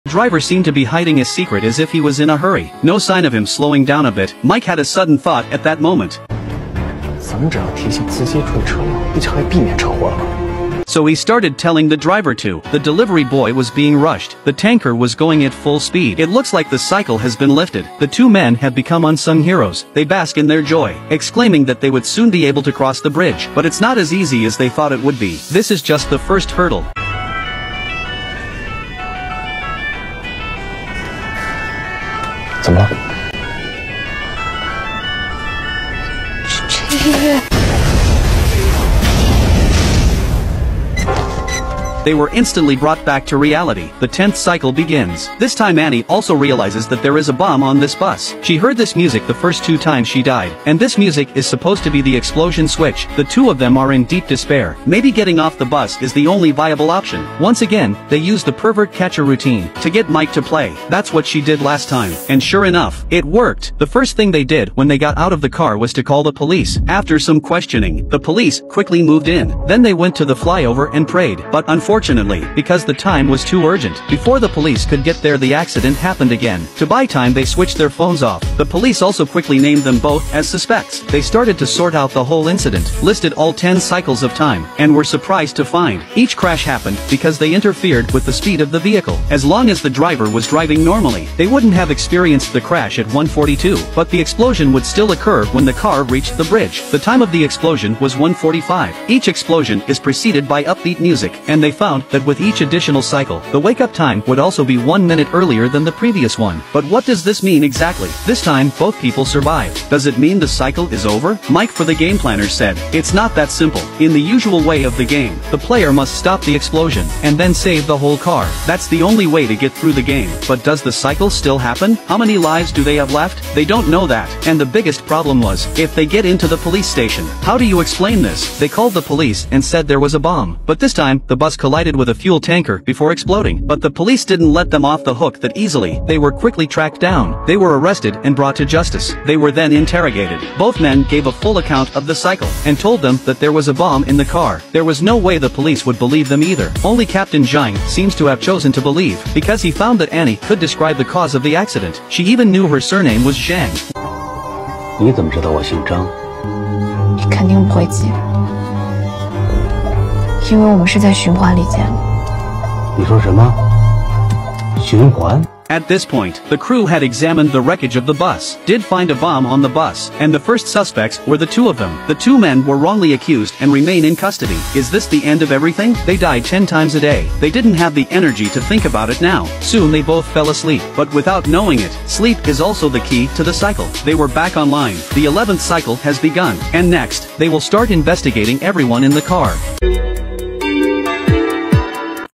Driver seemed to be hiding his secret as if he was in a hurry. No sign of him slowing down a bit. Mike had a sudden thought at that moment. 咱们只要提醒司机注意车辆，不就可以避免车祸了吗？ So he started telling the driver to. The delivery boy was being rushed. The tanker was going at full speed. It looks like the cycle has been lifted. The two men have become unsung heroes. They bask in their joy, exclaiming that they would soon be able to cross the bridge. But it's not as easy as they thought it would be. This is just the first hurdle. 怎么了？这。 They were instantly brought back to reality. The 10th cycle begins. This time Annie also realizes that there is a bomb on this bus. She heard this music the first 2 times she died, and this music is supposed to be the explosion switch. The two of them are in deep despair. Maybe getting off the bus is the only viable option. Once again, they use the pervert catcher routine to get Mike to play. That's what she did last time, and sure enough, it worked. The first thing they did when they got out of the car was to call the police. After some questioning, the police quickly moved in. Then they went to the flyover and prayed, but unfortunately, because the time was too urgent, before the police could get there the accident happened again. To buy time they switched their phones off. The police also quickly named them both as suspects. They started to sort out the whole incident, listed all 10 cycles of time, and were surprised to find each crash happened because they interfered with the speed of the vehicle. As long as the driver was driving normally, they wouldn't have experienced the crash at 142, but the explosion would still occur when the car reached the bridge. The time of the explosion was 1:45. Each explosion is preceded by upbeat music, and they found that with each additional cycle, the wake-up time would also be 1 minute earlier than the previous one. But what does this mean exactly? This time, both people survived. Does it mean the cycle is over? Mike for the game planner said, it's not that simple. In the usual way of the game, the player must stop the explosion, and then save the whole car. That's the only way to get through the game. But does the cycle still happen? How many lives do they have left? They don't know that. And the biggest problem was, if they get into the police station, how do you explain this? They called the police and said there was a bomb. But this time, the bus collided with a fuel tanker before exploding. But the police didn't let them off the hook that easily. They were quickly tracked down. They were arrested and brought to justice. They were then interrogated. Both men gave a full account of the cycle, and told them that there was a bomb in the car. There was no way the police would believe them either. Only Captain Zhang seems to have chosen to believe, because he found that Annie could describe the cause of the accident. She even knew her surname was Zhang. 你怎么知道我姓张？你肯定不会记，因为我们是在循环里见的。你说什么？循环？ At this point, the crew had examined the wreckage of the bus, did find a bomb on the bus, and the first suspects were the two of them. The two men were wrongly accused and remain in custody. Is this the end of everything? They died 10 times a day. They didn't have the energy to think about it now. Soon they both fell asleep, but without knowing it, sleep is also the key to the cycle. They were back online. The 11th cycle has begun, and next, they will start investigating everyone in the car.